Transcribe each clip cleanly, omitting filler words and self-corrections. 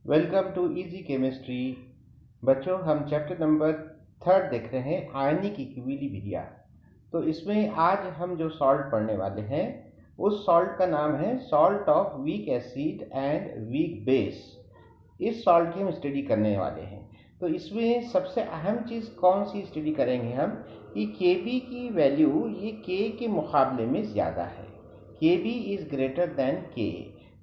Welcome to easy chemistry. बच्चों, हम chapter number 3 देख रहे हैं, आयनिक इक्विलिब्रिया। तो इसमें आज हम जो सॉल्ट पढ़ने वाले हैं उस सॉल्ट का नाम है salt of weak acid and weak base. इस सॉल्ट की हम स्टडी करने वाले हैं। तो इसमें सबसे अहम चीज़ कौन सी स्टडी करेंगे हम कि Kb की वैल्यू ये K के मुकाबले में ज़्यादा है। Kb is greater than Ka।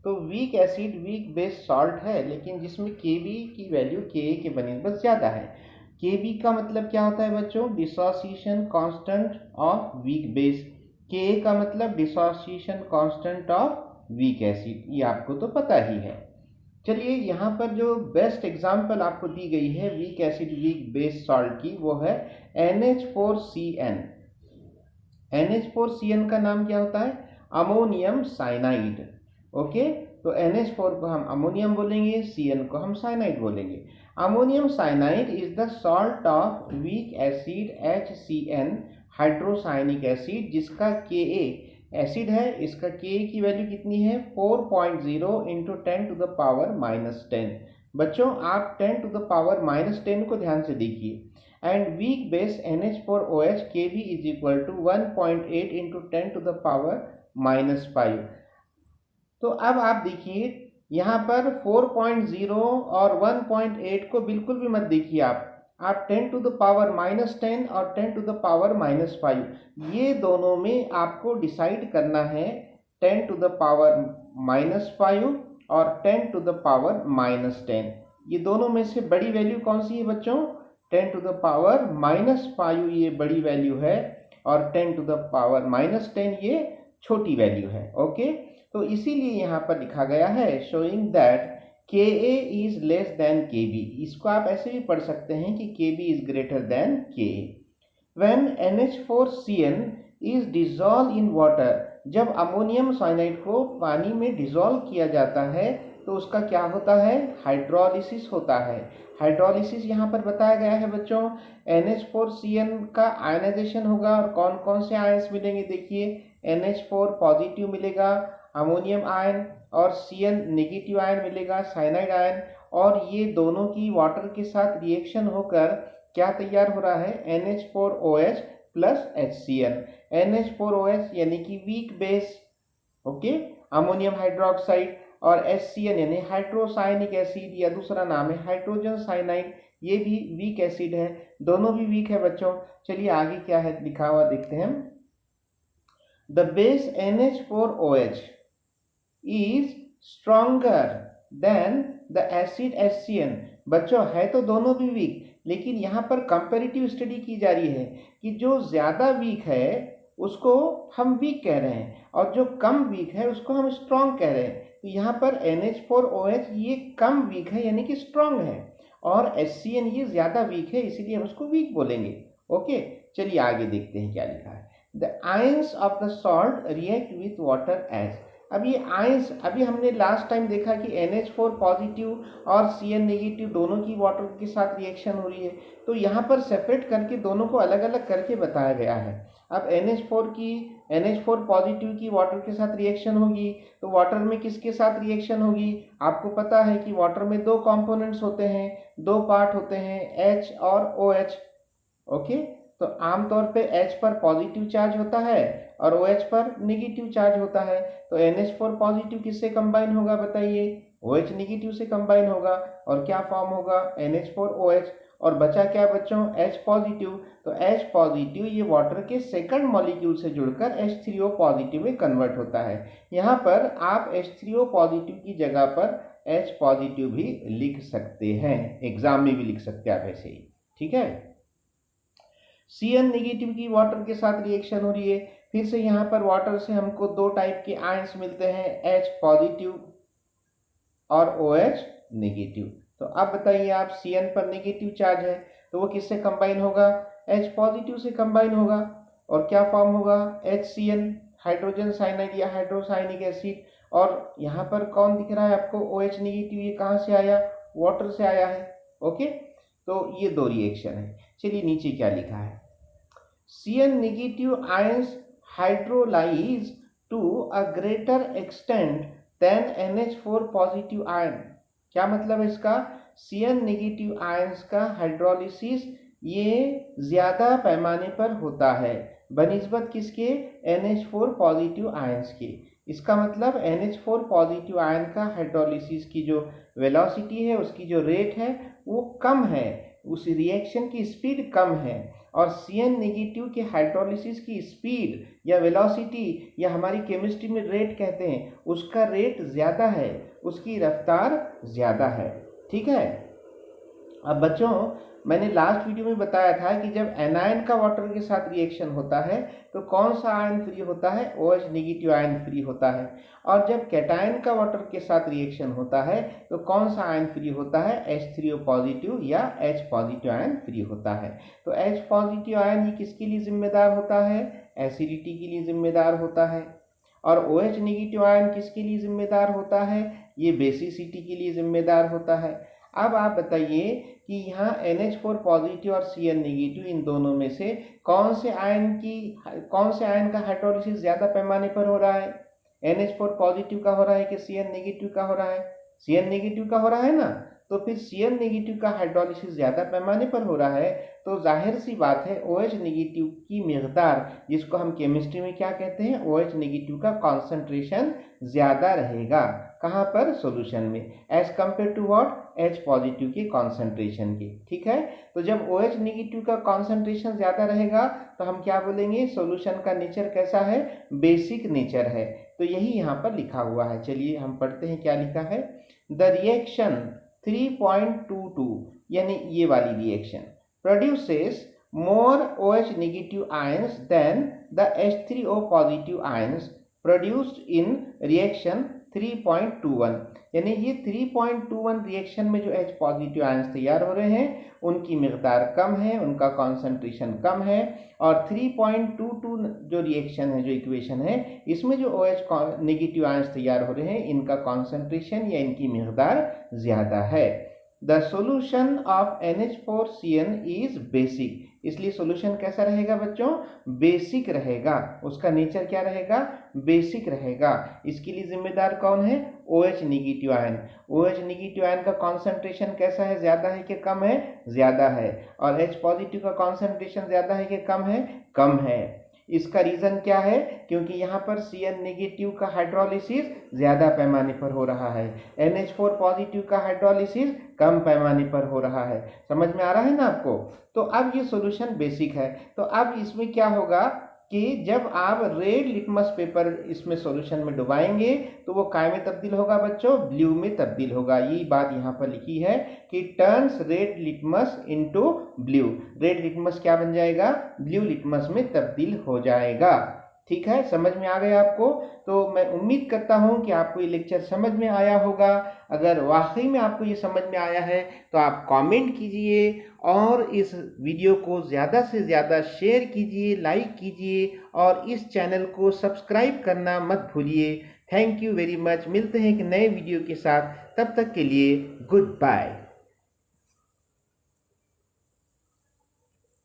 तो weak acid weak base salt है, लेकिन जिसमें Kb की वैल्यू Ka के बनिस्बत ज़्यादा है। Kb का मतलब क्या होता है बच्चों? Dissociation constant of weak base. Ka का मतलब dissociation constant of weak acid. ये आपको तो पता ही है। चलिए, यहाँ पर जो बेस्ट एग्जाम्पल आपको दी गई है weak acid weak base salt की, वो है NH4CN। NH4CN का नाम क्या होता है? Ammonium cyanide. ओके, तो NH4 को हम अमोनियम बोलेंगे, Cn को हम साइनाइड बोलेंगे। Ammonium cyanide is the salt of weak acid HCN hydrocyanic acid, जिसका Ka एसिड है। इसका Ka की वैल्यू कितनी है? 4.0 इंटू 10 टू द पावर -10। बच्चों, आप 10 टू द पावर -10 को ध्यान से देखिए। And weak base NH4OH Kb is equal to 1.8 into 10 to the power -5। तो अब आप देखिए, यहाँ पर 4.0 और 1.8 को बिल्कुल भी मत देखिए। आप 10 टू द पावर -10 और 10 टू द पावर -5, ये दोनों में आपको डिसाइड करना है 10 टू द पावर -5 और 10 टू द पावर -10। ये दोनों में से बड़ी वैल्यू कौन सी है बच्चों? 10 टू द पावर -5 ये बड़ी वैल्यू है, और 10 टू द पावर -10 ये छोटी वैल्यू है। ओके, तो इसीलिए यहाँ पर लिखा गया है showing that Ka is less than Kb। इसको आप ऐसे भी पढ़ सकते हैं कि Kb is greater than Ka। When NH4CN is dissolve in water, जब अमोनियम साइनाइड को पानी में डिजॉल्व किया जाता है तो उसका क्या होता है? हाइड्रोलिसिस होता है। हाइड्रोलिसिस यहाँ पर बताया गया है बच्चों। NH4CN का आयनाइजेशन होगा, और कौन कौन से आयंस मिलेंगे देखिए। NH4 पॉजिटिव मिलेगा, अमोनियम आयन, और Cn नेगेटिव आयन मिलेगा, साइनाइड आयन। और ये दोनों की वाटर के साथ रिएक्शन होकर क्या तैयार हो रहा है? NH4OH plus HCl। NH4OH यानी कि weak base, okay, ammonium hydroxide, और HCl यानी हाइड्रोसाइनिक एसिड, या दूसरा नाम है हाइड्रोजन साइनाइड, ये भी वीक एसिड है। दोनों भी वीक है बच्चों। चलिए आगे क्या है लिखा हुआ देखते हैं। The base NH4OH is stronger than the acid HCl। बच्चों, है तो दोनों भी वीक, लेकिन यहाँ पर कंपैरेटिव स्टडी की जा रही है कि जो ज़्यादा वीक है उसको हम वीक कह रहे हैं, और जो कम वीक है उसको हम स्ट्रॉन्ग कह रहे हैं। तो यहाँ पर NH4OH ये कम वीक है यानी कि स्ट्रॉन्ग है, और HCl ये ज़्यादा वीक है, इसीलिए हम उसको वीक बोलेंगे। ओके, चलिए आगे देखते हैं क्या लिखा है। The ions of the salt react with water as. अब ये आयंस, अभी हमने लास्ट टाइम देखा कि NH4 पॉजिटिव और Cn नेगेटिव दोनों की वाटर के साथ रिएक्शन हो रही है। तो यहाँ पर सेपरेट करके दोनों को अलग अलग करके बताया गया है। अब NH4 पॉजिटिव की वाटर के साथ रिएक्शन होगी, तो वाटर में किसके साथ रिएक्शन होगी? आपको पता है कि वाटर में दो कंपोनेंट्स होते हैं, दो पार्ट होते हैं, H और OH। ओके, तो आमतौर पे H पर पॉजिटिव चार्ज होता है और OH पर नेगेटिव चार्ज होता है। तो NH4 पॉजिटिव किससे कंबाइन होगा बताइए? OH नेगेटिव से कंबाइन होगा, और क्या फॉर्म होगा? NH4OH। और बचा क्या बच्चों? H positive. तो H पॉजिटिव ये वाटर के सेकंड मॉलिक्यूल से जुड़कर H3O पॉजिटिव में कन्वर्ट होता है। यहाँ पर आप H3O पॉजिटिव की जगह पर H पॉजिटिव भी लिख सकते हैं, एग्जाम में भी लिख सकते हैं आप ऐसे ही, ठीक है। Cn नेगेटिव की वाटर के साथ रिएक्शन हो रही है। फिर से यहाँ पर वाटर से हमको दो टाइप के आयंस मिलते हैं, H पॉजिटिव और OH नेगेटिव। तो अब बताइए आप, Cn पर नेगेटिव चार्ज है तो वो किससे कंबाइन होगा? H पॉजिटिव से कंबाइन होगा, और क्या फॉर्म होगा? HCl हाइड्रोजन साइनाइड या हाइड्रोसाइनिक एसिड। और यहाँ पर कौन दिख रहा है आपको? OH negative. ये कहाँ से आया? वाटर से आया है। ओके, तो ये दो रिएक्शन है। चलिए नीचे क्या लिखा है। Cn negative ions hydrolyze to a greater extent than NH4 positive ion। क्या मतलब है इसका? Cn नेगेटिव आयंस का हाइड्रोलिसिस ये ज्यादा पैमाने पर होता है बनिस्बत किसके? NH4 पॉजिटिव आयंस के। इसका मतलब NH4 पॉजिटिव आयन का हाइड्रोलिसिस की जो वेलोसिटी है, उसकी जो रेट है वो कम है, उस रिएक्शन की स्पीड कम है। और Cn नेगेटिव के हाइड्रोलिसिस की स्पीड या वेलोसिटी या हमारी केमिस्ट्री में रेट कहते हैं, उसका रेट ज़्यादा है, उसकी रफ्तार ज़्यादा है। ठीक है। अब बच्चों मैंने लास्ट वीडियो में बताया था कि जब एनायन का वाटर के साथ रिएक्शन होता है तो कौन सा आयन फ्री होता है? OH नेगेटिव आयन फ्री होता है। और जब कैटायन का वाटर के साथ रिएक्शन होता है तो कौन सा आयन फ्री होता है? H3O पॉजिटिव या H पॉजिटिव आयन फ्री होता है। तो H पॉजिटिव आयन ये किसके लिए जिम्मेदार होता है? एसिडिटी के लिए जिम्मेदार होता है। और OH नेगेटिव आयन किसके लिए जिम्मेदार होता है? ये बेसिसिटी के लिए जिम्मेदार होता है। अब आप बताइए कि यहाँ NH4 पॉजिटिव और Cn नेगेटिव इन दोनों में से कौन से आयन का हाइड्रोलिसिस ज्यादा पैमाने पर हो रहा है? NH4 पॉजिटिव का हो रहा है कि Cn नेगेटिव का हो रहा है? Cn नेगेटिव का हो रहा है ना। तो फिर Cn नेगेटिव का हाइड्रोलिसिस ज्यादा पैमाने पर हो रहा है तो जाहिर सी बात है OH नेगेटिव की मिकदार, जिसको हम केमिस्ट्री में क्या कहते हैं? OH नेगेटिव का कॉन्सेंट्रेशन ज्यादा रहेगा। कहाँ पर? सॉल्यूशन में, as compare to what? H positive की कॉन्सेंट्रेशन की। ठीक है। तो जब OH नेगेटिव का कॉन्सेंट्रेशन ज्यादा रहेगा तो हम क्या बोलेंगे? सॉल्यूशन का नेचर कैसा है? बेसिक नेचर है। तो यही यहाँ पर लिखा हुआ है। चलिए हम पढ़ते हैं क्या लिखा है। द रिएक्शन 3.22 यानी ये वाली reaction produces more OH negative ions than the H3O positive ions produced in reaction 3.21। यानी ये 3.21 रिएक्शन में जो H पॉजिटिव आयंस तैयार हो रहे हैं उनकी मिकदार कम है, उनका कॉन्सेंट्रेशन कम है। और 3.22 जो रिएक्शन है, जो इक्वेशन है, इसमें जो OH नेगेटिव आयंस तैयार हो रहे हैं इनका कॉन्सेंट्रेशन या इनकी मिकदार ज्यादा है। The solution of NH4Cn is basic. इसलिए सॉल्यूशन कैसा रहेगा बच्चों? बेसिक रहेगा। उसका नेचर क्या रहेगा? बेसिक रहेगा। इसके लिए जिम्मेदार कौन है? OH negative ion. OH negative ion का कॉन्सेंट्रेशन कैसा है? ज्यादा है कि कम है? ज्यादा है। और H पॉजिटिव का कॉन्सेंट्रेशन ज्यादा है कि कम है? कम है। इसका रीजन क्या है? क्योंकि यहाँ पर Cn नेगेटिव का हाइड्रोलिसिस ज्यादा पैमाने पर हो रहा है, NH4 पॉजिटिव का हाइड्रोलिसिस कम पैमाने पर हो रहा है। समझ में आ रहा है ना आपको? तो अब ये सॉल्यूशन बेसिक है। तो अब इसमें क्या होगा कि जब आप रेड लिटमस पेपर इसमें सॉल्यूशन में डुबाएंगे तो वो काय में तब्दील होगा बच्चों? ब्लू में तब्दील होगा। ये बात यहाँ पर लिखी है कि turns red litmus into blue. Red litmus क्या बन जाएगा? ब्लू लिटमस में तब्दील हो जाएगा। ठीक है, समझ में आ गया आपको? तो मैं उम्मीद करता हूं कि आपको ये लेक्चर समझ में आया होगा। अगर वाकई में आपको ये समझ में आया है तो आप कमेंट कीजिए और इस वीडियो को ज़्यादा से ज़्यादा शेयर कीजिए, लाइक कीजिए और इस चैनल को सब्सक्राइब करना मत भूलिए। Thank you very much. मिलते हैं एक नए वीडियो के साथ, तब तक के लिए गुड बाय।